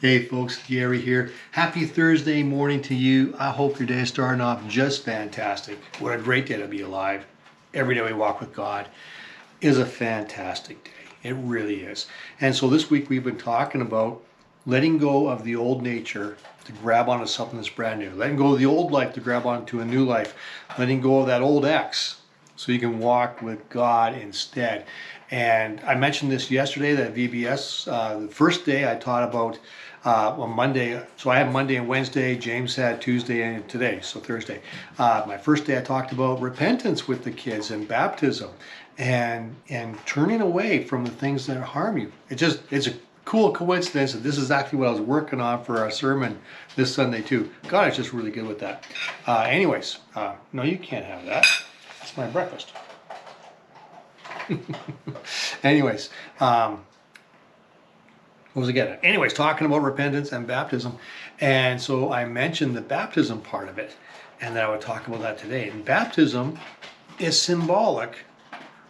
Hey folks, Gary here. Happy Thursday morning to you. I hope your day is starting off just fantastic. What a great day to be alive. Every day we walk with God is a fantastic day. It really is. And so this week we've been talking about letting go of the old nature to grab onto something that's brand new. Letting go of the old life to grab onto a new life. Letting go of that old ex so you can walk with God instead. And I mentioned this yesterday, that VBS, the first day I taught about on Monday. So I had Monday and Wednesday, James had Tuesday and today, so Thursday. My first day I talked about repentance with the kids and baptism and turning away from the things that harm you. It's a cool coincidence that this is actually what I was working on for our sermon this Sunday too. God is just really good with that. No, you can't have that. It's my breakfast. Anyways, what was I getting at? Anyways, talking about repentance and baptism. And so I mentioned the baptism part of it, and that I would talk about that today. And baptism is symbolic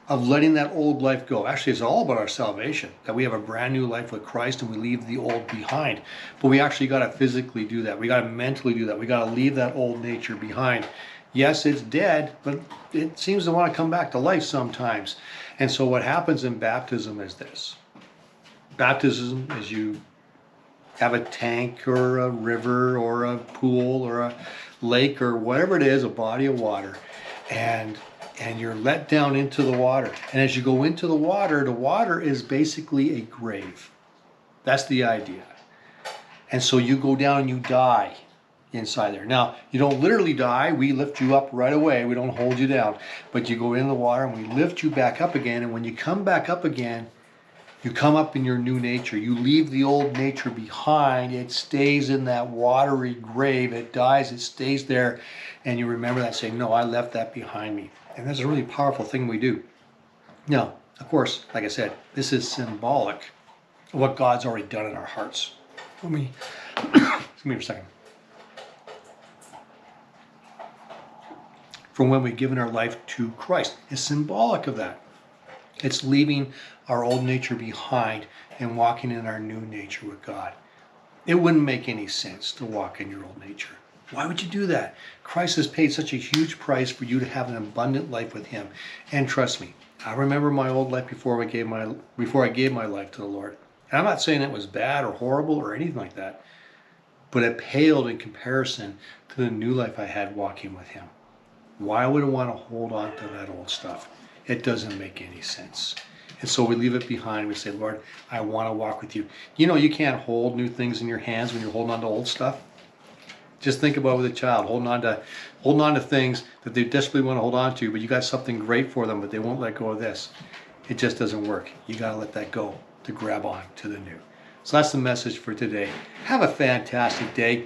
of letting that old life go. Actually, it's all about our salvation, that we have a brand new life with Christ and we leave the old behind. But we actually got to physically do that. We got to mentally do that. We got to leave that old nature behind. Yes, it's dead, but it seems to want to come back to life sometimes. And so what happens in baptism is this. Baptism is you have a tank or a river or a pool or a lake or whatever it is, a body of water, and you're let down into the water. And as you go into the water is basically a grave. That's the idea. And so you go down and you die inside there. Now, you don't literally die. We lift you up right away. We don't hold you down. But you go in the water and we lift you back up again. And when you come back up again, you come up in your new nature. You leave the old nature behind. It stays in that watery grave. It dies. It stays there. And you remember that, saying, no, I left that behind me. And that's a really powerful thing we do. Now, of course, like I said, this is symbolic of what God's already done in our hearts. Let me, excuse me for a second. From when we've given our life to Christ. It's symbolic of that. It's leaving our old nature behind and walking in our new nature with God. It wouldn't make any sense to walk in your old nature. Why would you do that? Christ has paid such a huge price for you to have an abundant life with Him. And trust me, I remember my old life before I gave my life to the Lord. And I'm not saying it was bad or horrible or anything like that, but it paled in comparison to the new life I had walking with Him. Why would I want to hold on to that old stuff? It doesn't make any sense. And so we leave it behind. We say, Lord, I want to walk with you. You know, you can't hold new things in your hands when you're holding on to old stuff. Just think about with a child holding on to things that they desperately want to hold on to, but you got something great for them, but they won't let go of this. It just doesn't work. You got to let that go to grab on to the new. So that's the message for today. Have a fantastic day.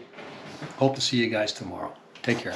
Hope to see you guys tomorrow. Take care.